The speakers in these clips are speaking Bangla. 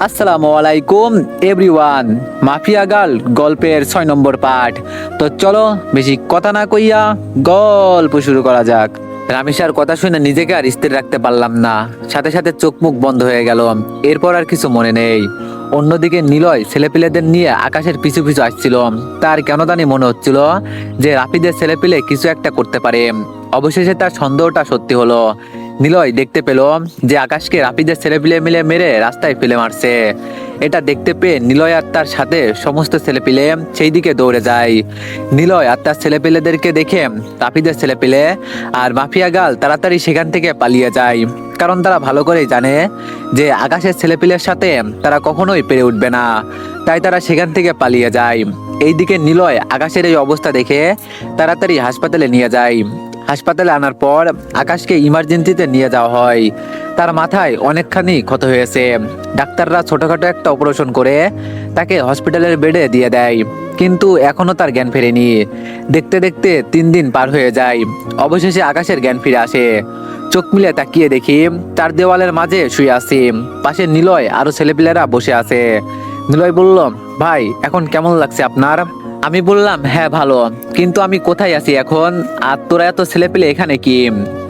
আসসালামু আলাইকুম এভরিওয়ান। মাফিয়া গার্ল গল্পের 6 নম্বর পার্ট। তো চলো বেশি কথা না কইয়া গল্প শুরু করা যাক। রামিসার কথা শুনে নিজেকে আর স্থির রাখতে পারলাম না, সাথে সাথে চোখ মুখ বন্ধ হয়ে গেল। এরপর আর কিছু মনে নেই। অন্যদিকে নিলয় ছেলেপিলেদের নিয়ে আকাশের পিছু পিছু আসছিল। তার কেন জানি মনে হচ্ছিল যে রাফিদের ছেলেপিলে কিছু একটা করতে পারে। অবশেষে তার সন্দেহটা সত্যি হলো। নিলয় দেখতে পেল যে আকাশকে রাফিদের ছেলেপিলে মিলে মেরে রাস্তায় ফেলে মারছে। এটা দেখতে পেয়ে নিলয় আর তার সাথে সমস্ত ছেলেপিলে সেই দিকে দৌড়ে যায়। নিলয় আর তার ছেলেপিলেদেরকে দেখে রাফিদের ছেলেপিলে আর মাফিয়া গাল তাড়াতাড়ি সেখান থেকে পালিয়ে যায়, কারণ তারা ভালো করেই জানে যে আকাশের ছেলেপিলের সাথে তারা কখনোই পেরে উঠবে না। তাই তারা সেখান থেকে পালিয়ে যায়। এইদিকে নিলয় আকাশের এই অবস্থা দেখে তাড়াতাড়ি হাসপাতালে নিয়ে যায়। হাসপাতালে আনার পর আকাশকে ইমার্জেন্সিতে নিয়ে যাওয়া হয়। তার মাথায় অনেকখানি ক্ষত হয়েছে। ডাক্তাররা ছোটখাটো একটা অপারেশন করে তাকে হসপিটালের বেডে দিয়ে দেয়, কিন্তু এখনো তার জ্ঞান ফেরেনি। দেখতে দেখতে 3 দিন পার হয়ে যায়। অবশেষে আকাশের জ্ঞান ফিরে আসে। চোখ মিলে তাকিয়ে দেখি তার দেওয়ালের মাঝে শুয়ে আছি। পাশে নিলয় আরো ছেলেপিলেরা বসে আছে। নিলয় বলল, ভাই এখন কেমন লাগছে আপনার? আমি বললাম, হ্যাঁ ভালো, কিন্তু আমি কোথায় আছি এখন, আর তোরা এত ছেলেপিলে এখানে কি?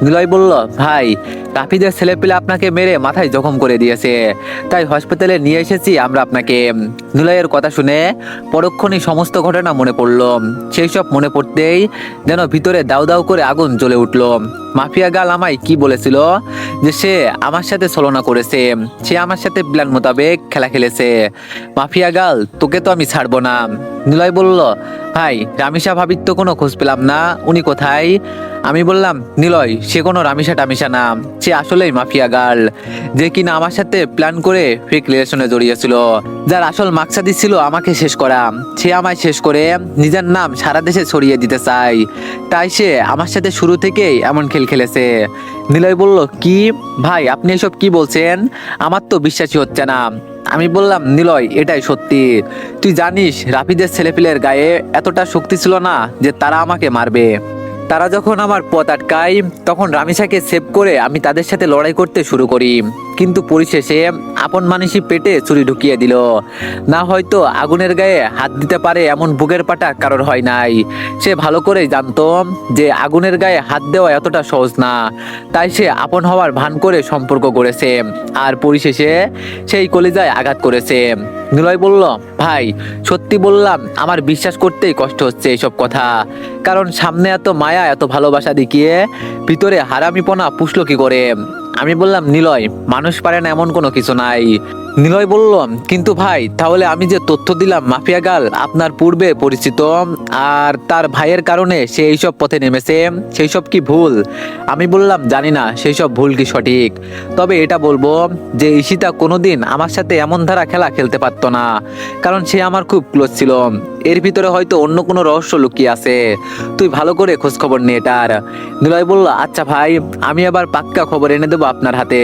নিলয় বলল, ভাই রাফিদের ছেলেপিলে আপনাকে মেরে মাথায় জখম করে দিয়েছে, তাই হসপিটালে নিয়ে এসেছি আমরা আপনাকে। নিলয়ের কথা শুনে পরক্ষণই সমস্ত ঘটনা মনে পড়ল। সেই সব মনে পড়তেই যেন ভিতরে দাউ দাউ করে আগুন জ্বলে উঠল। মাফিয়া গাল আমায় কি বলেছিল যে সে আমার সাথে ছলনা করেছে, সে আমার সাথে প্ল্যান মোতাবেক খেলা খেলেছে। মাফিয়া গাল, তোকে তো আমি ছাড়বো না। নিলয় বলল, ভাই রামিসা ভাবির তো কোনো খোঁজ পেলাম না, উনি কোথায়? আমি বললাম, নিলয় সে কোনো রামিসা টামিসা না, সে আসলেই মাফিয়া গার্ল, যে কিনা আমার সাথে প্ল্যান করে ফেক রিলেশনে জড়িয়েছিল, যার আসল মাকসাদি ছিল আমাকে শেষ করা। সে আমায় শেষ করে নিজের নাম সারা দেশে ছড়িয়ে দিতে চায়, তাই সে আমার সাথে শুরু থেকেই এমন খেল খেলেছে। নিলয় বলল, কি ভাই আপনি এসব কি বলছেন? আমার তো বিশ্বাসই হচ্ছে না। আমি বললাম, নিলয় এটাই সত্যি। তুই জানিস রাফিদের ছেলেপিলের গায়ে এতটা শক্তি ছিল না যে তারা আমাকে মারবে। তারা যখন আমার পথ আটকায় তখন রামিসাকে সেভ করে আমি তাদের সাথে লড়াই করতে শুরু করি, কিন্তু পরিশেষে আপন মানুষই পেটে ছুরি ঢুকিয়ে দিল। না হয়তো আগুনের গায়ে হাত দিতে পারে এমন বুকের পাটা কারোর হয় নাই। সে ভালো করেই জানতো যে আগুনের গায়ে হাত দেওয়া এতটা সহজ না, তাই সে আপন হওয়ার ভান করে সম্পর্ক করেছে, আর পরিশেষে সেই কলিজায় আঘাত করেছে। নিলয় বলল, ভাই সত্যি বললাম আমার বিশ্বাস করতেই কষ্ট হচ্ছে এইসব কথা, কারণ সামনে এত মায়া এত ভালোবাসা দেখিয়ে ভিতরে হারামিপনা পুষলো কি করে? আমি বললাম, নিলয় মানুষ পারে না এমন কোনো কিছু নাই। নিলয় বলল, কিন্তু ভাই তাহলে আমি যে তথ্য দিলাম মাফিয়া গাল আপনার পূর্বে পরিচিত, আর তার ভাইয়ের কারণে সে এইসব পথে নেমেছে, সেই সব কি ভুল? আমি বললাম, জানি না সেই সব ভুল কি সঠিক, তবে এটা বলবো যে ঈশিতা কোনোদিন আমার সাথে এমন ধারা খেলা খেলতে পারতো না, কারণ সে আমার খুব ক্লোজ ছিল। এর ভিতরে হয়তো অন্য কোনো রহস্য লুকিয়ে আছে, তুই ভালো করে খোঁজ খবর নিয়ে এটার। নিলয় বলল, আচ্ছা ভাই আমি আবার পাক্কা খবর এনে দেবো আপনার হাতে।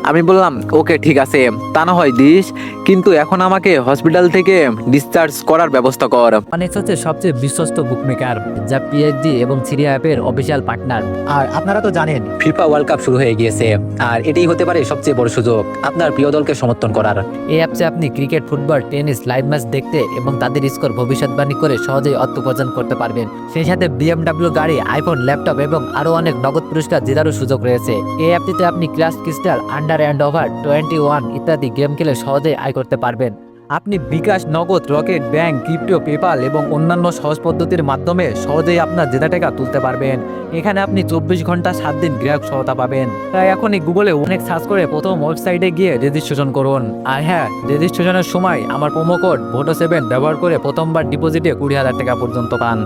আমি বললাম, ওকে ঠিক আছে, তা না হয় দিস, কিন্তু এখন আমাকে হসপিটাল থেকে ডিসচার্জ করার ব্যবস্থা কর। অনেক্স হচ্ছে সবচেয়ে বিশ্বস্ত বুকমেকার, যা পিএইচডি এবং সিরিয়া অ্যাপের অফিসিয়াল পার্টনার। আর আপনারা তো জানেন ফিফা ওয়ার্ল্ড কাপ শুরু হয়ে গিয়েছে, আর এটাই হতে পারে সবচেয়ে বড় সুযোগ আপনার প্রিয় দলকে সমর্থন করার। এই অ্যাপসে আপনি cricket, football, tennis live match দেখতে এবং তাদের স্কোর ভবিষ্যৎবাণী করে সহজেই অর্থ উপার্জন করতে পারবেন। সেই সাথে বিএমডব্লিউ গাড়ি, আইফোন, ল্যাপটপ এবং আরো অনেক নগদ পুরস্কার জেতারও সুযোগ রয়েছে। এই অ্যাপটিতে আপনি crash crystal, under and over 21 ইত্যাদি গেম খেলে সহজেই আয় করতে পারবেন। আপনি বিকাশ, নগদ, রকেট, ব্যাংক, ক্রিপ্টো, পেপাল এবং অন্যান্য সহজ পদ্ধতির মাধ্যমে সহজেই আপনার জেতা টাকা তুলতে পারবেন। এখানে আপনি 24 ঘন্টা 7 দিন গ্রাহক সহায়তা পাবেন। তাই এখনই গুগলে অনেক সার্চ করে প্রথম ওয়েবসাইটে গিয়ে রেজিস্ট্রেশন করুন। আর হ্যাঁ, রেজিস্ট্রেশনের সময় আমার প্রোমো কোড VOTO7 ব্যবহার করে প্রথমবার ডিপোজিটে 20,000 টাকা পর্যন্ত পান।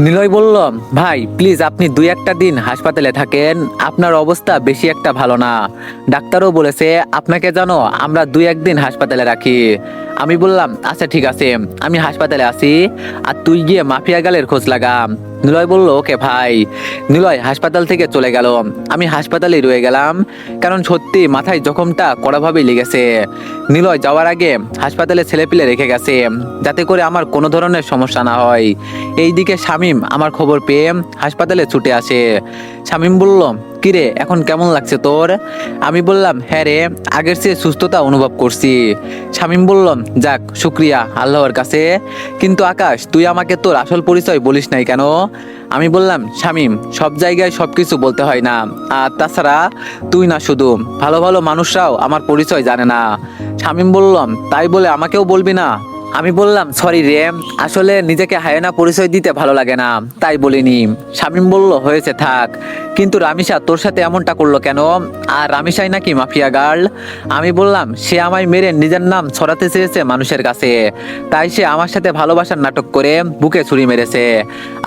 নিলয় বলল, ভাই প্লিজ আপনি 2-1টা দিন হাসপাতালে থাকেন, আপনার অবস্থা বেশি একটা ভালো না। ডাক্তারও বলেছে আপনাকে যেন আমরা 2-1 দিন হাসপাতালে রাখি। আমি বললাম, আচ্ছা ঠিক আছে, আমি হাসপাতালে আছি, আর তুই গিয়ে মাফিয়া গালের খোঁজ লাগা। নিলয় বলল, ওকে ভাই। নিলয় হাসপাতাল থেকে চলে গেল। আমি হাসপাতালেই রয়ে গেলাম, কারণ সত্যি মাথায় জখমটা কড়াভাবেই লেগেছে। নিলয় যাওয়ার আগে হাসপাতালে ছেলেপিলে রেখে গেছে, যাতে করে আমার কোনো ধরনের সমস্যা না হয়। এইদিকে শামীম আমার খবর পেয়ে হাসপাতালে ছুটে আসে। শামীম বলল, কিরে এখন কেমন লাগছে তোর? আমি বললাম হ্যাঁ রে, আগের চেয়ে সুস্থতা অনুভব করছি। শামীম বলল যাক শুক্রিয়া আল্লাহর কাছে, কিন্তু আকাশ তুই আমাকে তোর আসল পরিচয় বলিস নাই কেন? আমি বললাম শামীম, সব জায়গায় সবকিছু বলতে হয় না, আর তাছাড়া তুই না শুধু, ভালো ভালো মানুষরাও আমার পরিচয় জানে না। শামীম বললাম তাই বলে আমাকেও বলবি না? আমি বললাম সরি রে, আসলে নিজেকে হায়না পরিচয় দিতে ভালো লাগে না, তাই বলিনি। শামীম বলল হয়েছে থাক, কিন্তু রামিসা তোর সাথে এমনটা করলো কেন? আর রামিসাই নাকি মাফিয়া গার্ল? আমি বললাম সে আমায় মেরে নিজের নাম ছড়াতে চেয়েছে মানুষের কাছে, তাই সে আমার সাথে ভালোবাসার নাটক করে বুকে ছুরি মেরেছে,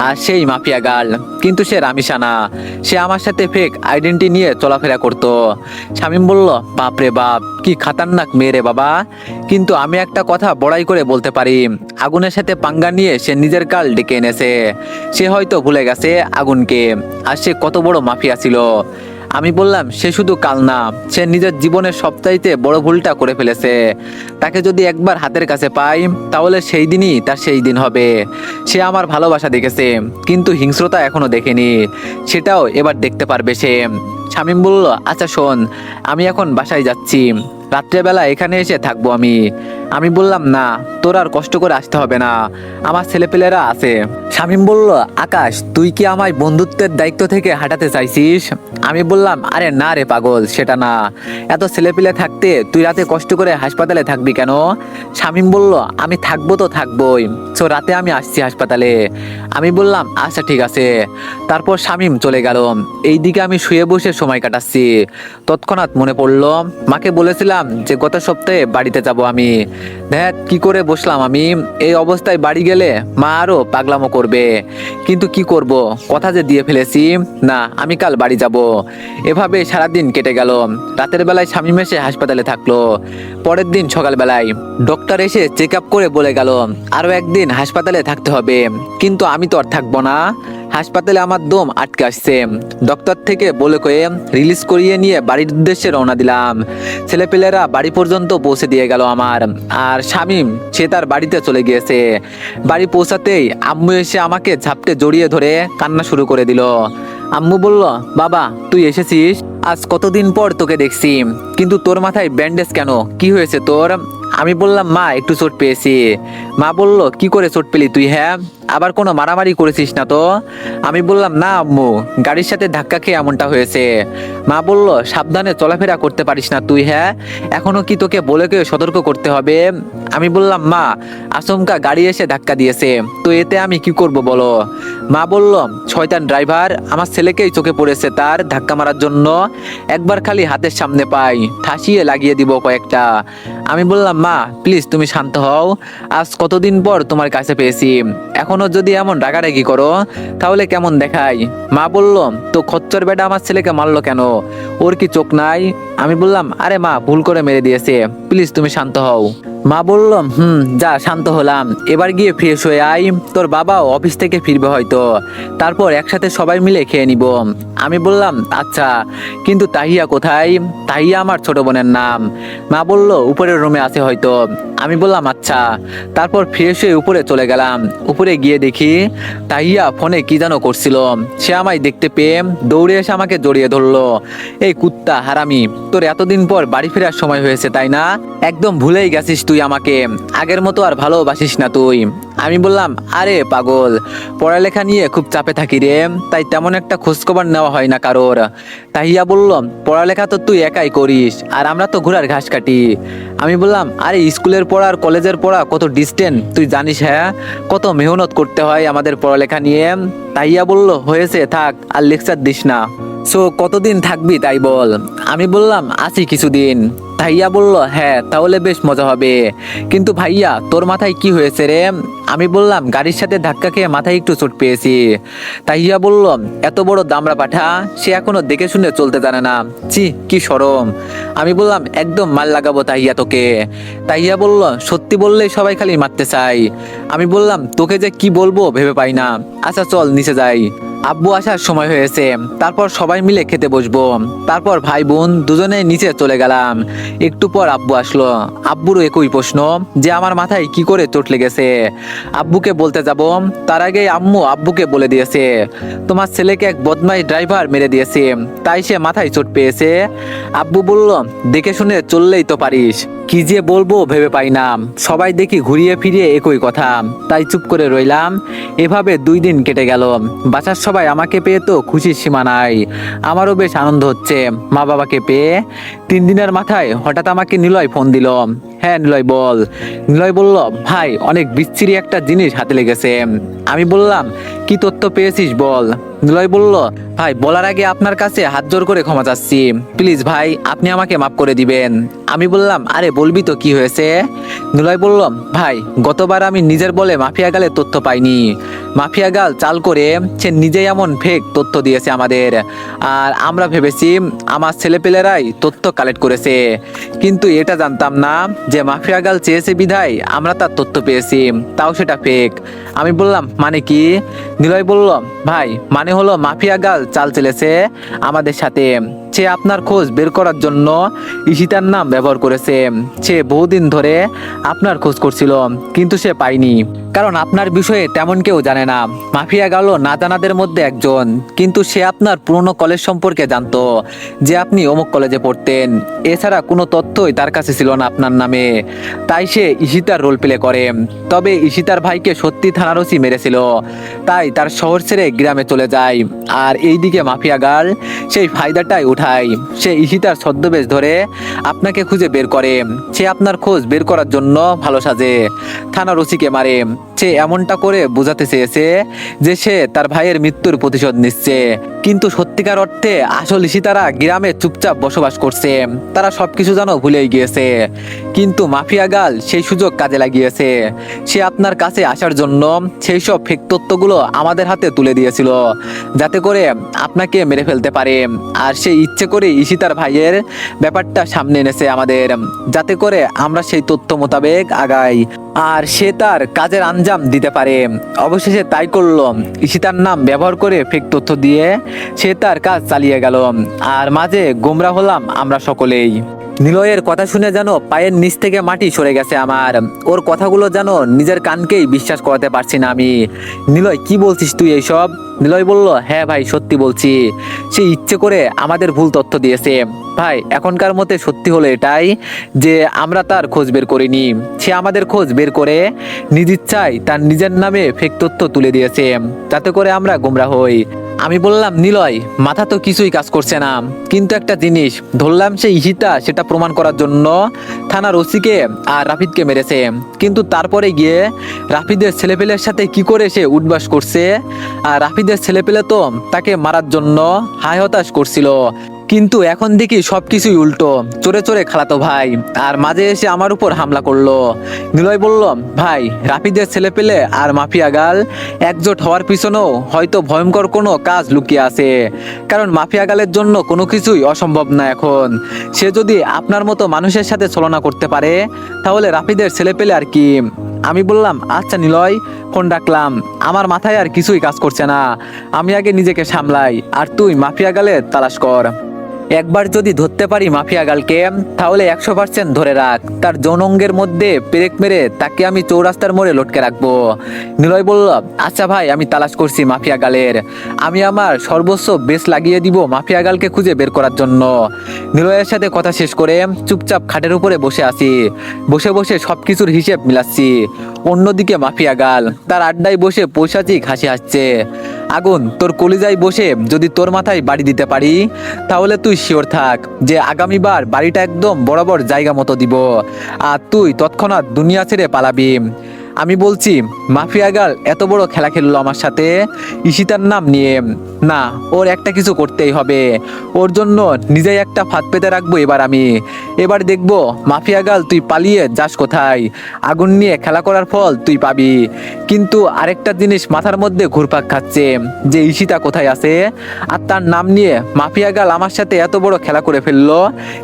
আর সেই মাফিয়া গার্ল। কিন্তু সে রামিসা না, সে আমার সাথে ফেক আইডেন্টি নিয়ে চলাফেরা করতো। শামীম বলল বাপ রে বাপ, কি খাতারনাক মেয়ে রে বাবা। কিন্তু আমি একটা কথা বড়াই করে বলতে পারি, আগুনের সাথে পাঙ্গা নিয়ে সে নিজের কাল ডেকে এনেছে। সে হয়তো ভুলে গেছে আগুনকে, আর সে কত বড় মাফিয়া ছিল। আমি বললাম সে শুধু কাল না, সে নিজের জীবনের সবচাইতে বড় ভুলটা করে ফেলেছে। তাকে যদি একবার হাতের কাছে পাই, তাহলে সেই দিনই তার সেই দিন হবে। সে আমার ভালোবাসা দেখেছে, কিন্তু হিংস্রতা এখনো দেখেনি, সেটাও এবার দেখতে পারবে সে। শামীম বলল আচ্ছা শোন, আমি এখন বাসায় যাচ্ছি, রাত্রেবেলা এখানে এসে থাকবো আমি। আমি বললাম না, তোর আর কষ্ট করে আসতে হবে না, আমার ছেলেপেলেরা আছে। শামীম বলল আকাশ তুই কি আমায় বন্ধুত্বের দায়িত্ব থেকে হাঁটাতে চাইছিস? আমি বললাম আরে না রে পাগল, সেটা না, এত ছেলেপিলে থাকতে তুই রাতে কষ্ট করে হাসপাতালে থাকবি কেন? শামীম বলল আমি থাকবো তো থাকবোই, সো রাতে আমি আসছি হাসপাতালে। আমি বললাম আচ্ছা ঠিক আছে। তারপর শামীম চলে গেল। এইদিকে আমি শুয়ে বসে সময় কাটাচ্ছি। তৎক্ষণাৎ মনে পড়লো মাকে বলেছিলাম যে গত সপ্তাহে বাড়িতে যাব আমি। ধ্যাত কি করে বসলাম আমি, এই অবস্থায় বাড়ি গেলে মা আরো পাগলামো করবে। কিন্তু কি করব, কথা যে দিয়ে ফেলেছি, না আমি কাল বাড়ি যাব। এভাবে সারাদিন কেটে গেল। রাতের বেলায় শামীম এসে হাসপাতালে থাকলো। পরের দিন সকালবেলায় ডক্টর এসে চেক আপ করে বলে গেল আরো একদিন হাসপাতালে থাকতে হবে। কিন্তু আমি তো আর থাকবো না, হাসপাতালে আমার দম আটকে আসছে। ডক্টর থেকে বলে কয়ে রিলিজ করিয়ে নিয়ে বাড়ির উদ্দেশ্যে রওনা দিলাম। ছেলেপেলেরা বাড়ি পর্যন্ত পৌঁছে দিয়ে গেল আমার, আর শামীম সে তার বাড়িতে চলে গিয়েছে। বাড়ি পৌঁছাতেই আম্মু এসে আমাকে ঝাপটে জড়িয়ে ধরে কান্না শুরু করে দিল। আম্মু বলল বাবা তুই এসেছিস, আজ কতদিন পর তোকে দেখছি, কিন্তু তোর মাথায় ব্যান্ডেজ কেন, কি হয়েছে তোর? আমি বললাম মা একটু চোট পেয়েছি। মা বলল কি করে চোট পেলি তুই, হ্যাঁ আবার কোনো মারামারি করেছিস না তো? আমি বললাম না আম্মু, গাড়ির সাথে ধাক্কা খেয়ে এমনটা হয়েছে। মা বলল সাবধানে চলাফেরা করতে পারিস না তুই, হ্যাঁ এখনো কি তোকে বলে কেউ সতর্ক করতে হবে? আমি বললাম মা আচমকা গাড়ি এসে ধাক্কা দিয়েছে, তো এতে আমি কি করব বলো? মা বলল শয়তান ড্রাইভার, আমার ছেলেকেই চোখে পড়েছে তার ধাক্কা মারার জন্য, একবার খালি হাতের সামনে পাই ঠাসিয়ে লাগিয়ে দিব কয়েকটা। আমি বললাম মা প্লিজ তুমি শান্ত হও, আজ কতদিন পর তোমার কাছে পেয়েছি, এখনো যদি এমন রাগারাগি করো তাহলে কেমন দেখাই? মা বলল তো খচ্চর বেটা আমার ছেলেকে মারলো কেন, ওর কি চোখ নাই? আমি বললাম আরে মা ভুল করে মেরে দিয়েছে, প্লিজ তুমি শান্ত হও। মা বলল যা শান্ত হলাম, এবার গিয়ে ফ্রেশ হয়ে আয়, তোর বাবাও অফিস থেকে ফিরবে হয়তো, তারপর একসাথে সবাই মিলে খেয়ে নিব। আমি বললাম আচ্ছা, কিন্তু তাহিয়া কোথায়? তাহিয়া আমার ছোট বোনের নাম। মা বলল উপরের রুমে আছে হয়তো। আমি বললাম আচ্ছা। তারপর ফ্রেশ হয়ে উপরে চলে গেলাম। উপরে গিয়ে দেখি তাহিয়া ফোনে কি যেন করছিল। সে আমায় দেখতে পেয়ে দৌড়ে এসে আমাকে জড়িয়ে ধরলো। এই কুত্তা হারামি, তোর এতদিন পর বাড়ি ফেরার সময় হয়েছে তাই না? একদম ভুলেই গেছিস তুই আমাকে, আগের মতো আর ভালোবাসিস না তুই। আমি বললাম আরে পাগল, পড়ালেখা নিয়ে খুব চাপে থাকি রে, তাই তেমন একটা খোঁজখবর নেওয়া হয় না কারোর। তাহিয়া বলল পড়ালেখা তো তুই একাই করিস, আর আমরা তো ঘোড়ার ঘাস কাটি। আমি বললাম আরে স্কুলের পড়া আর কলেজের পড়া কত ডিস্টেন্স তুই জানিস, হ্যাঁ কত মেহনত করতে হয় আমাদের পড়ালেখা নিয়ে। তাহিয়া বলল হয়েছে থাক, আর লেকচার দিস না। সো কতদিন থাকবি তাই বল? আমি বললাম আছি কিছুদিন। ভাইয়া বলল হ্যাঁ তাহলে বেশ মজা হবে, কিন্তু ভাইয়া তোর মাথায় কি হয়েছে রে? আমি বললাম গাড়ির সাথে ধাক্কা খেয়ে মাথায় একটু চোট পেয়েছি। তাহিয়া বলল এত বড় দামড়া পাঠা, সে এখনো দেখে শুনে চলতে জানে না, ছি কি শরম। আমি বললাম একদম মাল লাগাবো তাহিয়া তোকে। তাহিয়া বলল সত্যি বললেই সবাই খালি মারতে চাই। আমি বললাম তোকে যে কি বলবো ভেবে পাই না, আচ্ছা চল নিচে যাই। আব্বু আসার সময় হয়েছে, তারপর সবাই মিলে খেতে বসবো। তারপর ভাই বোন দুজনে নিচে চলে গেলাম। একটু পর আব্বু আসলো। আব্বুরও একই প্রশ্ন যে আমার মাথায় কি করে চোট লেগেছে। আব্বুকে বলতে যাব, তার আগে আম্মু আব্বুকে বলে দিয়েছে তোমার ছেলেকে এক বদমাইশ ড্রাইভার মেরে দিয়েছে, তাই সে মাথায় চোট পেয়েছে। আব্বু বলল দেখে শুনে চললেই তো পারিস। কি যে বলবো ভেবে পাই না, সবাই দেখি ঘুরিয়ে ফিরিয়ে একই কথা, তাই চুপ করে রইলাম। এভাবে 2 দিন কেটে গেল। বাসার সবাই আমাকে পেয়ে তো খুশির সীমা নাই। আমারও বেশ আনন্দ হচ্ছে মা বাবাকে পেয়ে। 3 দিনের মাথায় হঠাৎ আমাকে নিলয় ফোন দিল। হ্যাঁ নিলয় বল। নিলয় বলল ভাই অনেক বিচ্ছিরি একটা জিনিস হাতে লেগেছে। আমি বললাম কি তথ্য পেয়েছিস বল। নিলয় বলল ভাই বলার আগে আপনার কাছে হাত জোর করে ক্ষমা চাচ্ছি, প্লিজ ভাই আপনি আমাকে মাফ করে দিবেন। আমি বললাম আরে বলবি তো কি হয়েছে। নিলয় বলল ভাই গতবার আমি নিজের বলে মাফিয়া গালে তথ্য পাইনি। মাফিয়া গাল চাল করে সে নিজেই এমন ফেক তথ্য দিয়েছে আমাদের, আর আমরা ভেবেছি আমার ছেলেপেলেরাই তথ্য কালেক্ট করেছে, কিন্তু এটা জানতাম না যে মাফিয়া গাল চেয়েছে বিধায় আমরা তার তথ্য পেয়েছি, তাও সেটা ফেক। আমি বললাম মানে কি। নিলয় বলল ভাই মানে হলো মাফিয়া গাল চাল চেলেছে আমাদের সাথে। সে আপনার খোঁজ বের করার জন্য ঈশিতার নাম ব্যবহার করেছে। সে বহুদিন ধরে আপনার খোঁজ করছিল, কিন্তু সে পায়নি, কারণ আপনার বিষয়ে তেমন কেউ জানে না। মাফিয়া গেল না জানাদের মধ্যে একজন, কিন্তু সে আপনার পুরনো কলেজ সম্পর্কে জানতো, যে আপনি অমুক কলেজে পড়তেন। এছাড়া কোনো তথ্যই তার কাছে ছিল না আপনার নামে, তাই সে ঈশিতার রোল প্লে করে। তবে ঈশিতার ভাইকে সত্যি থানার ওসি মেরেছিল, তাই তার শহর ছেড়ে গ্রামে চলে যায়। আর এইদিকে মাফিয়া গার্ল সেই ফায়দাটাই উঠায়। সে ঈশিতার ছদ্মবেশ ধরে আপনাকে খুঁজে বের করে। সে আপনার খোঁজ বের করার জন্য ভালো সাজে, থানার ওসিকে মারে। সে এমনটা করে বোঝাতে চেয়েছে যে সে তার ভাইয়ের মৃত্যুর প্রতিশোধ নিচ্ছে, কিন্তু সত্যিকার অর্থে আসল ঈশিতারা গ্রামে চুপচাপ বসবাস করছে। তারা সবকিছু যেন ভুলেই গিয়েছে, কিন্তু মাফিয়া গাল সেই সুযোগ কাজে লাগিয়েছে। সে আপনার কাছে আসার জন্য সেই সব ফেক তথ্যগুলো আমাদের হাতে তুলে দিয়েছিল, যাতে করে আপনাকে মেরে ফেলতে পারে। আর সে ইচ্ছে করে ঈশিতার ভাইয়ের ব্যাপারটা সামনে এনেছে আমাদের, যাতে করে আমরা সেই তথ্য মোতাবেক আগাই আর সে তার কাজের আঞ্জাম দিতে পারে। অবশেষে তাই করলো। ঈশিতার নাম ব্যবহার করে ফেক তথ্য দিয়ে সে তার কাজ চালিয়ে গেল, আর মাঝে গোমরা হলাম আমরা সকলেই। নিলয়ের কথা শুনে যেন পায়ের নিচ থেকে মাটি সরে গেছে আমার। ওর কথাগুলো যেন নিজের কানকেই বিশ্বাস করাতে পারছি না আমি। নিলয় কি বলছিস তুই এইসব? নিলয় বলল হ্যাঁ ভাই সত্যি বলছি, সে ইচ্ছে করে আমাদের ভুল তথ্য দিয়েছে। ভাই এখনকার মতে সত্যি হলো এটাই যে আমরা তার খোঁজ বের করিনি, সে আমাদের খোঁজ বের করে নিজ ইচ্ছায় তার নিজের নামে ফেক তথ্য তুলে দিয়েছে, যাতে করে আমরা গোমরা হই। আমি বললাম নিলয় মাথা তো কিছুই কাজ করছে না, কিন্তু একটা জিনিস ধরলাম সে ঈশিতা, সেটা প্রমাণ করার জন্য থানার ওসিকে আর রাফিদকে মেরেছে, কিন্তু তারপরে গিয়ে রাফিদের ছেলেপেলের সাথে কি করে সে উঠবাস করছে। আর রাফিদের ছেলেপেলে তো তাকে মারার জন্য হায় হতাশ করছিল, কিন্তু এখন দেখি সবকিছুই উল্টো। চোরে চোরে খালাতো ভাই আর মাঝে এসে আমার উপর হামলা করলো। নিলয় বলল ভাই রাফিদের ছেলেপেলে আর মাফিয়া গাল একজোট হওয়ার পিছনেও হয়তো ভয়ঙ্কর কোনো কাজ লুকিয়ে আছে, কারণ মাফিয়া গালের জন্য কোনো কিছুই অসম্ভব না এখন। সে যদি আপনার মতো মানুষের সাথে ছলনা করতে পারে, তাহলে রাফিদের ছেলেপেলে আর কি। আমি বললাম আচ্ছা নিলয়, ফোন রাখলাম। আমার মাথায় আর কিছুই কাজ করছে না, আমি আগে নিজেকে সামলাই, আর তুই মাফিয়া গালে তালাশ কর। একবার যদি ধরতে পারি মাফিয়া গালকে, তাহলে 100% ধরে রাখ তার যৌনাঙ্গের মধ্যে পেরেক মেরে তাকে আমি চৌরাস্তার মোড়ে লটকে রাখবো। নিলয় বলল আচ্ছা ভাই আমি তালাশ করছি মাফিয়া গালের, আমি আমার সর্বোচ্চ বেশ লাগিয়ে দিব মাফিয়া গালকে খুঁজে বের করার জন্য। নিলয়ের সাথে কথা শেষ করে চুপচাপ খাটের উপরে বসে আছি, বসে বসে সবকিছুর হিসেব মিলাচ্ছি। অন্যদিকে মাফিয়া গাল তার আড্ডায় বসে পৈশাচিক হাসি হাসছে। আগুন তোর কলিজায় বসে যদি তোর মাথায় বাড়ি দিতে পারি, তাহলে তুই শিওর থাক যে আগামীবার বাড়িটা একদম বরাবর জায়গা মতো দিব, আর তুই তৎক্ষণাৎ দুনিয়া ছেড়ে পালাবি। আমি বলছি মাফিয়া গাল এত বড় খেলা খেললো আমার সাথে ঈশিতার নাম নিয়ে, না, ওর একটা কিছু করতেই হবে। ওর জন্য নিজেই একটা ফাঁদ পেতে রাখবো এবার আমি। এবার দেখবো মাফিয়া গাল তুই পালিয়ে যাস কোথায়, আগুন নিয়ে খেলা করার ফল তুই পাবি। কিন্তু আরেকটা জিনিস মাথার মধ্যে ঘুরপাক খাচ্ছে, যে ঈশিতা কোথায় আছে, আর তার নাম নিয়ে মাফিয়া গাল আমার সাথে এত বড় খেলা করে ফেললো,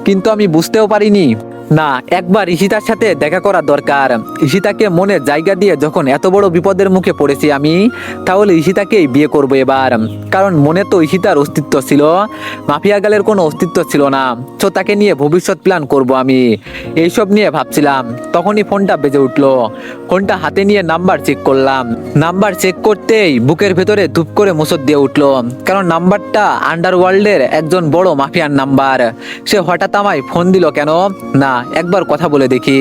কিন্তু আমি বুঝতেও পারিনি। না, একবার ঈশিতার সাথে দেখা করা দরকার। ঈশিতাকে মনে জায়গা দিয়ে যখন এত বড় বিপদের মুখে পড়েছি আমি, তাহলে ঈশিতাকেই বিয়ে করবো এবার। কারণ মনে তো ঈশিতার অস্তিত্ব ছিল, মাফিয়া গালের কোনো অস্তিত্ব ছিল না। তো তাকে নিয়ে ভবিষ্যৎ প্ল্যান করব আমি, এইসব নিয়ে ভাবছিলাম। তখনই ফোনটা বেজে উঠলো। ফোনটা হাতে নিয়ে নাম্বার চেক করলাম। নাম্বার চেক করতেই বুকের ভেতরে ধুপ করে মুসর দিয়ে উঠলো, কারণ নাম্বারটা আন্ডারওয়ার্ল্ডের একজন বড় মাফিয়ার নাম্বার। সে হঠাৎ আমায় ফোন দিল কেন, না একবার কথা বলে দেখি।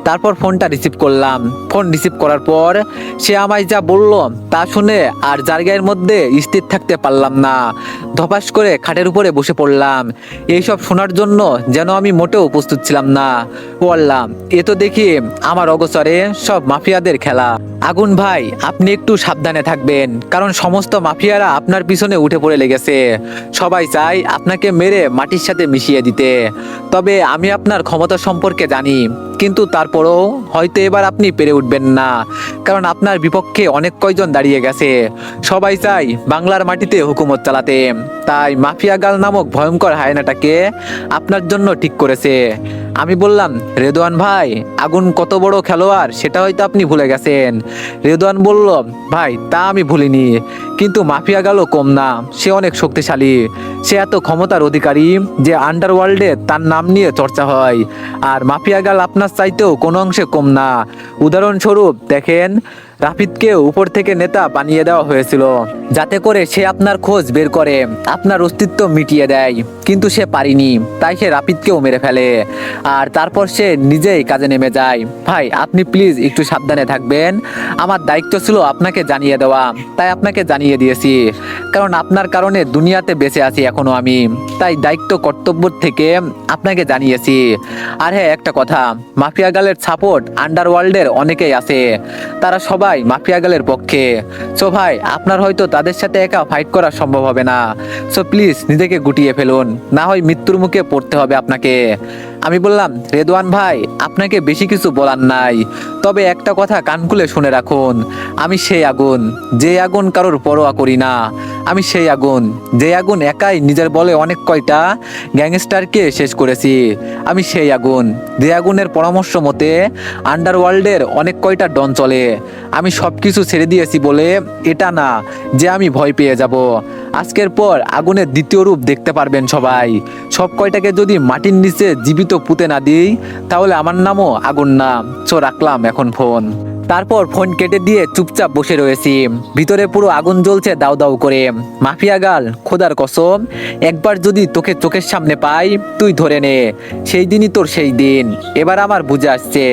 তারপর ফোনটা রিসিভ করলাম। ফোন রিসিভ করার পর সে আমায় যা বলল তা শুনে আর জায়গার মধ্যে স্থির থাকতে পারলাম না। ধপাস করে খাটের উপরে বসে পড়লাম। এইসব শোনার জন্য যেন আমি মোটেও প্রস্তুত ছিলাম না। বললাম, এ তো দেখি আমার অগোচরে সব মাফিয়াদের খেলা। আগুন ভাই, আপনি একটু সাবধানে থাকবেন, কারণ সমস্ত মাফিয়ারা আপনার পিছনে উঠে পড়ে লেগেছে। সবাই চায় আপনাকে মেরে মাটির সাথে মিশিয়ে দিতে। তবে আমি আপনার ক্ষমতা সম্পর্কে জানি, কিন্তু তারপরেও হয়তো এবার আপনি পেরে উঠবেন না, কারণ আপনার বিপক্ষে অনেক কয়জন দাঁড়িয়ে গেছে। সবাই চায় বাংলার মাটিতে হুকুমত চালাতে, তাই মাফিয়া গাল নামক ভয়ঙ্কর হায়নাটাকে আপনার জন্য ঠিক করেছে। আমি বললাম, রেদওয়ান ভাই, আগুন কত বড় খেলোয়াড় সেটা হয়তো আপনি ভুলে গেছেন। রেদওয়ান বলল, ভাই তা আমি ভুলিনি, কিন্তু মাফিয়া গালও কম না, সে অনেক শক্তিশালী। সে এত ক্ষমতার অধিকারী যে আন্ডারওয়ার্ল্ডে তার নাম নিয়ে চর্চা হয়। আর মাফিয়া গাল আপনার চাইতেও কোনো অংশে কম না। উদাহরণস্বরূপ দেখেন, রাফিদকে উপর থেকে নেতা বানিয়ে দেওয়া হয়েছিল, যাতে করে সে আপনার খোঁজ বের করে আপনার অস্তিত্ব মিটিয়ে দেয়। কিন্তু সে পারিনি, তাই সে রাফিদকেও মেরে ফেলে। আর তারপর সে নিজেই কাজে নেমে যায়। ভাই আপনি প্লিজ একটু সাবধানে থাকবেন। আমার দায়িত্ব ছিল আপনাকে জানিয়ে দেওয়া, তাই আপনাকে জানিয়ে দিয়েছি। কারণ আপনার কারণে দুনিয়াতে বেঁচে আছি এখনো আমি, তাই দায়িত্ব কর্তব্য থেকে আপনাকে জানিয়েছি। আর হ্যাঁ, একটা কথা, মাফিয়া গালের সাপোর্ট আন্ডারওয়ার্ল্ডের অনেকেই আছে, তারা সবাই মাফিয়া গালের পক্ষে। সো ভাই, আপনার হয়তো তাদের সাথে একা ফাইট করা সম্ভব হবে না। সো প্লিজ নিজেকে গুটিয়ে ফেলুন, না হয় মৃত্যুর মুখে পড়তে হবে আপনাকে। আমি বললাম, রেদওয়ান ভাই, আপনাকে বেশি কিছু বলার নাই, তবে একটা কথা কান খুলে শুনে রাখুন। আমি সেই আগুন, যে আগুন কারোর পরোয়া করি না। আমি সেই আগুন, যে আগুন একাই নিজের বলে অনেক কয়টা গ্যাংস্টারকে শেষ করেছি। আমি সেই আগুন, যে আগুনের পরামর্শ মতে আন্ডারওয়ার্ল্ডের অনেক কয়টা ডন চলে। আমি সব কিছু ছেড়ে দিয়েছি বলে এটা না যে আমি ভয় পেয়ে যাব। আজকের পর আগুনের দ্বিতীয় রূপ দেখতে পারবেন সবাই। সব কয়টাকে যদি মাটির নিচে জীবিত পুঁতে না দিই, তাহলে আমার নামও আগুন না। সো রাখলাম এখন ফোন। তারপর ফোন কেটে দিয়ে চুপচাপ বসে রয়েছি। ভিতরে পুরো আগুন জ্বলছে দাউ দাউ করে। মাফিয়া গাল, খোদার কসম, একবার যদি তোকে চোখের সামনে পাই, তুই ধরে নে সেই দিনই তোর সেই দিন। এবার আমার বুঝে আসছে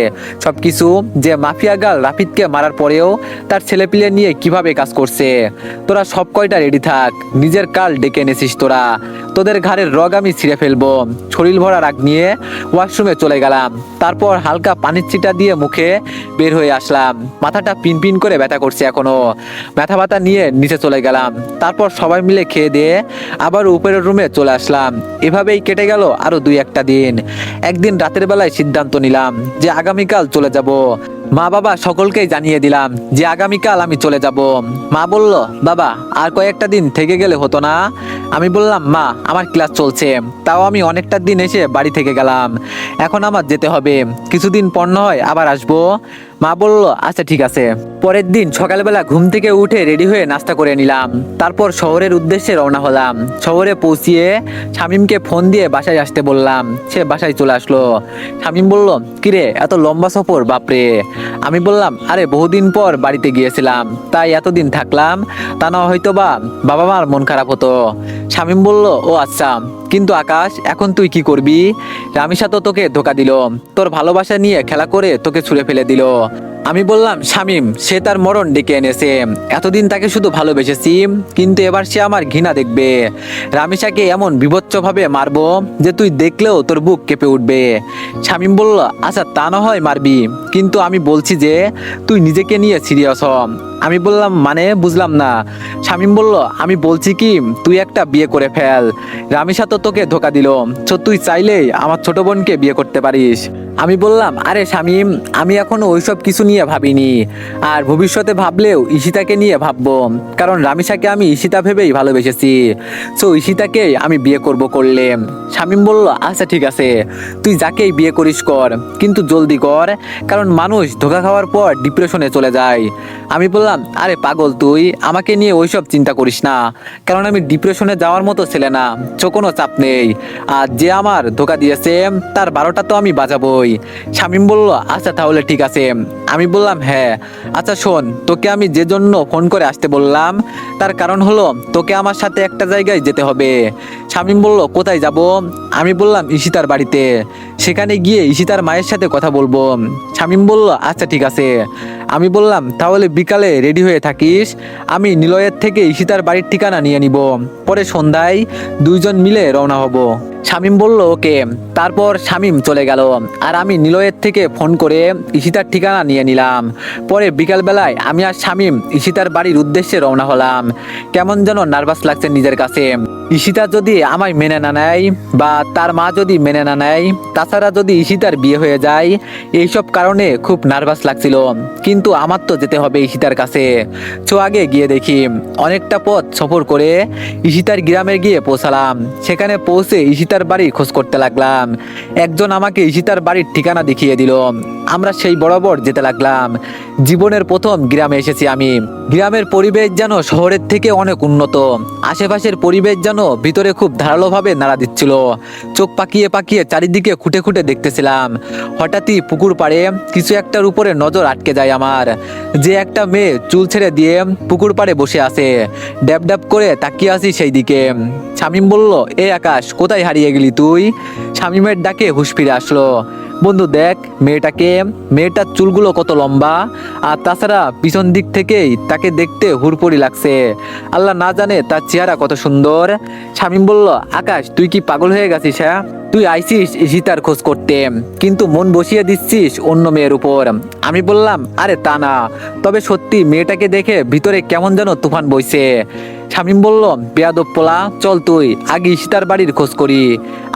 সবকিছু, যে মাফিয়া গাল রাফিদকে মারার পরেও তার ছেলেপিলে নিয়ে কিভাবে কাজ করছে। তোরা সব কয়টা রেডি থাক, নিজের কাল ডেকে এনেছিস তোরা। তোদের ঘাড়ের রগ আমি ছিঁড়ে ফেলবো। শরীর ভরা রাগ নিয়ে ওয়াশরুমে চলে গেলাম। তারপর হালকা পানির ছিটা দিয়ে মুখে বের হয়ে আসলাম। মাথাটা পিন পিন করে ব্যথা করছে এখনো। ব্যথা ব্যথা নিয়ে নিচে চলে গেলাম। তারপর সবাই মিলে খেয়ে দিয়ে আবার উপরের রুমে চলে আসলাম। এভাবেই কেটে গেল আরো 2-1টা দিন। একদিন রাতের বেলায় সিদ্ধান্ত নিলাম যে আগামীকাল চলে যাব। মা বাবা সকলকেই জানিয়ে দিলাম যে আগামীকাল আমি চলে যাব। মা বলল, বাবা আর কয়েকটা দিন থেকে গেলে হতো না? আমি বললাম, মা আমার ক্লাস চলছে, তাও আমি অনেকটা দিন এসে বাড়ি থেকে গেলাম, এখন আমার যেতে হবে, কিছুদিন পর না হয় আবার আসবো। মা বলল, আচ্ছা ঠিক আছে। পরের দিন সকালবেলা ঘুম থেকে উঠে রেডি হয়ে নাস্তা করে নিলাম। তারপর শহরের উদ্দেশ্যে রওনা হলাম। শহরে পৌঁছিয়ে শামীমকে ফোন দিয়ে বাসায় আসতে বললাম। সে বাসায় চলে আসলো। শামীম বলল, কিরে এত লম্বা সফর, বাপরে। আমি বললাম, আরে বহুদিন পর বাড়িতে গিয়েছিলাম, তাই এতদিন থাকলাম, তা না হয়তো বা বাবা মার মন খারাপ হতো। শামীম বলল, ও আচ্ছা, কিন্তু আকাশ এখন তুই কি করবি? রামিসা তো তোকে ধোকা দিল, তোর ভালোবাসা নিয়ে খেলা করে তোকে ছুঁড়ে ফেলে দিল। আমি বললাম, শামীম সে তার মরণ ডেকে এনেছে। এতদিন তাকে শুধু ভালোবেসেছি, কিন্তু এবার সে আমার ঘৃণা দেখবে। রামিসাকে এমন বিভৎসভাবে মারবো যে তুই দেখলেও তোর বুক কেঁপে উঠবে। শামীম বলল, আচ্ছা তা না হয় মারবি, কিন্তু আমি বলছি যে তুই নিজেকে নিয়ে সিরিয়াস হ। আমি বললাম মানে বুঝলাম না। শামীম বলল, আমি বলছি কি তুই একটা বিয়ে করে ফেল, রামিসা তো তোকে ধোকা দিল, তো তুই চাইলেই আমার ছোট বোনকে বিয়ে করতে পারিস। আমি বললাম, আরে শামীম, আমি এখনো ওইসব কিছু নিয়ে ভাবিনি, আর ভবিষ্যতে ভাবলেও ঈশিতাকে নিয়ে ভাববো, কারণ রামিসাকে আমি ঈশিতা ভেবেই ভালোবেসেছি, সো ঈশিতাকে আমি বিয়ে করলে। শামীম বলল, আচ্ছা ঠিক আছে, তুই যাকেই বিয়ে করিস কর, কিন্তু জলদি কর, কারণ মানুষ ধোকা খাওয়ার পর ডিপ্রেশনে চলে যায়। আমি বললাম, আরে পাগল তুই, আমাকে নিয়ে ওইসব চিন্তা করিস না, কারণ আমি ডিপ্রেশনে যাওয়ার মতো ছেলে না, তো কোনো চাপ নেই, আর যে আমার ধোকা দিয়েছে তার 12টা তো আমি বাজাবই। শামীম বলল, আচ্ছা তাহলে ঠিক আছে। আমি বললাম, হ্যাঁ আচ্ছা শোন, তোকে আমি যে জন্য ফোন করে আসতে বললাম তার কারণ হলো তোকে আমার সাথে একটা জায়গায় যেতে হবে। শামীম বলল, কোথায় যাব? আমি বললাম, ঈশিতার বাড়িতে, সেখানে গিয়ে ঈশিতার মায়ের সাথে কথা বলবো। শামীম বলল, আচ্ছা ঠিক আছে। আমি বললাম, তাহলে বিকালে রেডি হয়ে থাকিস, আমি নিলয়ের থেকে ঈশিতার বাড়ির ঠিকানা নিয়ে নিব, পরে সন্ধ্যায় দুইজন মিলে রওনা হব। শামীম বলল, ওকে। তারপর শামীম চলে গেল, আর আমি নিলয়ের থেকে ফোন করে ঈশিতার ঠিকানা নিয়ে নিলাম। পরে বিকালবেলায় আমি আর শামীম ঈশিতার বাড়ির উদ্দেশ্যে রওনা হলাম। কেমন যেন নার্ভাস লাগছে নিজের কাছে। ঈশিতা যদি আমায় মেনে না নেয়, বা তার মা যদি মেনে না নেয়, তাছাড়া যদি ঈশিতার বিয়ে হয়ে যায়, এইসব কারণে খুব নার্ভাস লাগছিল, কিন্তু আমার তো যেতে হবে ঈশিতার কাছে। চো আগে গিয়ে দেখি। অনেকটা পথ সফর করে ঈশিতার গ্রামে গিয়ে পৌঁছালাম। সেখানে পৌঁছে ঈশিতার বাড়ির খোঁজ করতে লাগলাম। একজন আমাকে ঈশিতার বাড়ির ঠিকানা দেখিয়ে দিল। আমরা সেই বরাবর যেতে লাগলাম। জীবনের প্রথম গ্রামে এসেছি আমি। গ্রামের পরিবেশ যেন শহরের থেকে অনেক উন্নত। আশেপাশের পরিবেশ যেন ভিতরে খুব ধারালোভাবে নাড়া দিচ্ছিল। চোখ পাকিয়ে পাকিয়ে চারিদিকে খুঁটে খুঁটে দেখতেছিলাম। হঠাৎই পুকুর পাড়ে কিছু একটার উপরে নজর আটকে যায় আমার। যে একটা মেয়ে চুল ছেড়ে দিয়ে পুকুর পাড়ে বসে আছে, ড্যাব ড্যাব করে তাকিয়ে আছি সেই দিকে। শামীম বলল, এ আকাশ, কোথায় হারিয়ে গেলি তুই? শামীমের ডাকে হুঁশ ফিরে আসলো। বন্ধু দেখ মেয়েটাকে, মেয়েটার চুলগুলো কত লম্বা, আর তাছাড়া পিছন দিক থেকেই তাকে দেখতে হুড়পড়ি লাগছে। আল্লাহ না জানে তার চেহারা কত সুন্দর। শামীম বলল, আকাশ তুই কি পাগল হয়ে গেছিস? হ্যাঁ, তুই আইসিস ঈশিতার খোঁজ করতে, কিন্তু মন বসিয়ে দিচ্ছিস অন্য মেয়ের উপর। আমি বললাম, আরে তা না, তবে সত্যি মেয়েটাকে দেখে ভিতরে কেমন যেন তুফান বইছে। শামীম বলল, বেয়াদব পোলা, চল তুই আগে ঈশিতার বাড়ির খোঁজ করি।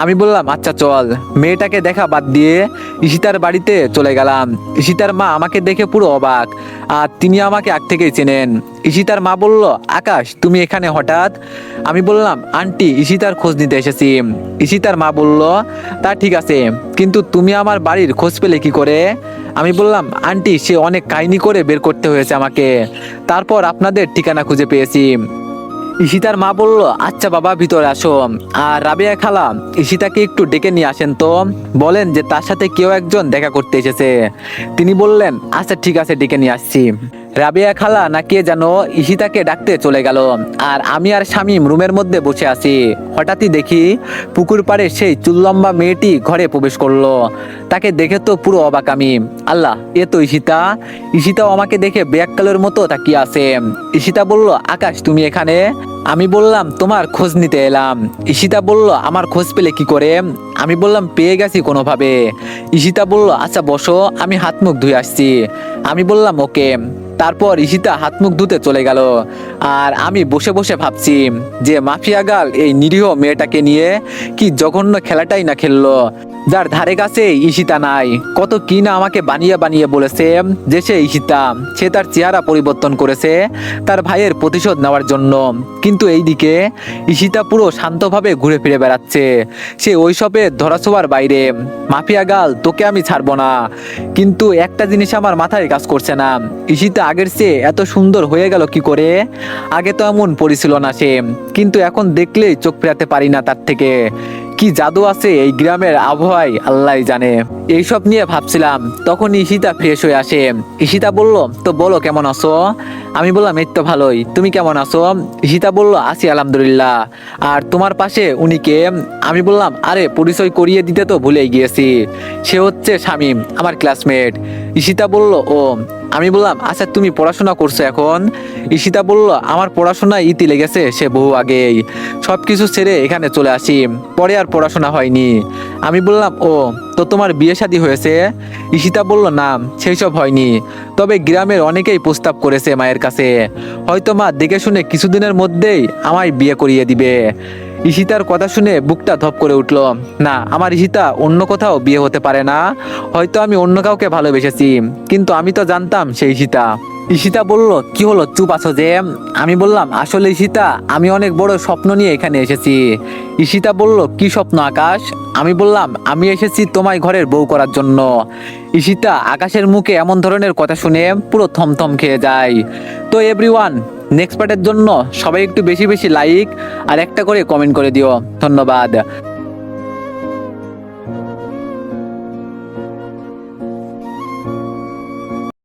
আমি বললাম, আচ্ছা চল। মেয়েটাকে দেখা বাদ দিয়ে ঈশিতার বাড়িতে চলে গেলাম। ঈশিতার মা আমাকে দেখে পুরো অবাক, আর তিনি আমাকে আগ থেকেই চেনেন। ঈশিতার মা বলল, আকাশ তুমি এখানে হঠাৎ? আমি বললাম, আন্টি ঈশিতার খোঁজ নিতে এসেছি। ঈশিতার মা বলল, তা ঠিক আছে, কিন্তু তুমি আমার বাড়ির খোঁজ পেলে কি করে? আমি বললাম, আন্টি সে অনেক কাহিনী করে বের করতে হয়েছে আমাকে, তারপর আপনাদের ঠিকানা খুঁজে পেয়েছি। ঈশিতার মা বলল, আচ্ছা বাবা ভিতরে আসো। আর রাবেয়া খালা, ঈশিতাকে একটু ডেকে নিয়ে আসেন তো, বলেন যে তার সাথে কেউ একজন দেখা করতে এসেছে। তিনি বললেন, আচ্ছা ঠিক আছে, ডেকে নিয়ে আসছি। রাবেয়া খালা না কে যেন ঈশিতাকে ডাকতে চলে গেল, আর আমি আর শামীম রুমের মধ্যে বসে আছি। হঠাৎই দেখি পুকুর পাড়ে সেই চুললম্বা মেয়েটি ঘরে প্রবেশ করলো। তাকে দেখে তো পুরো অবাক আমি। আল্লাহ, এ তো ঈশিতা। ঈশিতাও আমাকে দেখে বেয়াক্কালের মতো তাকিয়ে আছে। ঈশিতা বলল, আকাশ তুমি এখানে? আমি বললাম, তোমার খোঁজ নিতে এলাম। ঈশিতা বলল, আমার খোঁজ পেলে কি করে? আমি বললাম, পেয়ে গেছি কোনোভাবে। ঈশিতা বলল, আচ্ছা বসো, আমি হাত মুখ ধুয়ে আসছি। আমি বললাম, ওকে। তারপর ঈশিতা হাত মুখ ধুতে চলে গেল, আর আমি বসে বসে ভাবছি যে মাফিয়া গাল এই নিরীহ মেয়েটাকে নিয়ে কি জঘন্য খেলাটাই না খেললো, যার ধারে কাছে ঈশিতা নাই। কত কি না আমাকে বানিয়ে বানিয়ে বলেছে যে সে ঈশিতা, সে তার চেহারা পরিবর্তন করেছে তার ভাইয়ের প্রতিশোধ নেওয়ার জন্য। কিন্তু এইদিকে ঈশিতা পুরো শান্তভাবে ঘুরে ফিরে বেড়াচ্ছে, সে ওইসবের ধরাছোঁয়ার বাইরে। মাফিয়া গাল, তোকে আমি ছাড়বো না। কিন্তু একটা জিনিস আমার মাথায় কাজ করছে না, ঈশিতা আগের চেয়ে এত সুন্দর হয়ে গেল কি করে? আগে তো এমন পরিছিল না সে, কিন্তু এখন দেখলেই চোখ ফেরাতে পারি না তার থেকে। কি জাদু আছে এই গ্রামের আবহাওয়ায় আল্লাহ জানে। এইসব নিয়ে ভাবছিলাম, তখন ঈশিতা ফ্রেশ হয়ে আসে। ঈশিতা বলল, তো বলো কেমন আছো? আমি বললাম, এই তো ভালোই, তুমি কেমন আছো? ঈশিতা বলল, আছি আলহামদুলিল্লাহ। আর তোমার পাশে উনি কে? আমি বললাম, আরে পরিচয় করিয়ে দিতে তো ভুলেই গিয়েছি, সে হচ্ছে শামীম, আমার ক্লাসমেট। ঈশিতা বলল, ও আমি বললাম আচ্ছা তুমি পড়াশোনা করছো এখন? ঈশিতা বলল আমার পড়াশোনা ইতি লেগেছে সে বহু আগেই, সবকিছু ছেড়ে এখানে চলে আসি, পরে আর পড়াশোনা হয়নি। আমি বললাম ও, তো তোমার বিয়ে শাদী হয়েছে? ঈশিতা বলল না, সেই সব হয়নি, তবে গ্রামের অনেকেই প্রস্তাব করেছে মায়ের কাছে, হয়তো মা দেখে শুনে কিছুদিনের মধ্যেই আমায় বিয়ে করিয়ে দিবে। ঈশিতার কথা শুনে বুকটা ধপ করে উঠল। না, আমার ঈশিতা অন্য কোথাও বিয়ে হতে পারে না, হয়তো আমি অন্য কাউকে ভালোবেসেছি, কিন্তু আমি তো জানতাম সেই ঈশিতা। ঈশিতা বলল কি হলো, চুপ আছো যে? আমি বললাম আসলে ঈশিতা আমি অনেক বড় স্বপ্ন নিয়ে এখানে এসেছি। ঈশিতা বলল কি স্বপ্ন আকাশ? আমি বললাম আমি এসেছি তোমায় ঘরের বউ করার জন্য। ঈশিতা আকাশের মুখে এমন ধরনের কথা শুনে পুরো থমথম খেয়ে যায়। তো এভরিওয়ান, নেক্সট পার্টের জন্য সবাই একটু বেশি বেশি লাইক আর একটা করে কমেন্ট করে দিও। ধন্যবাদ।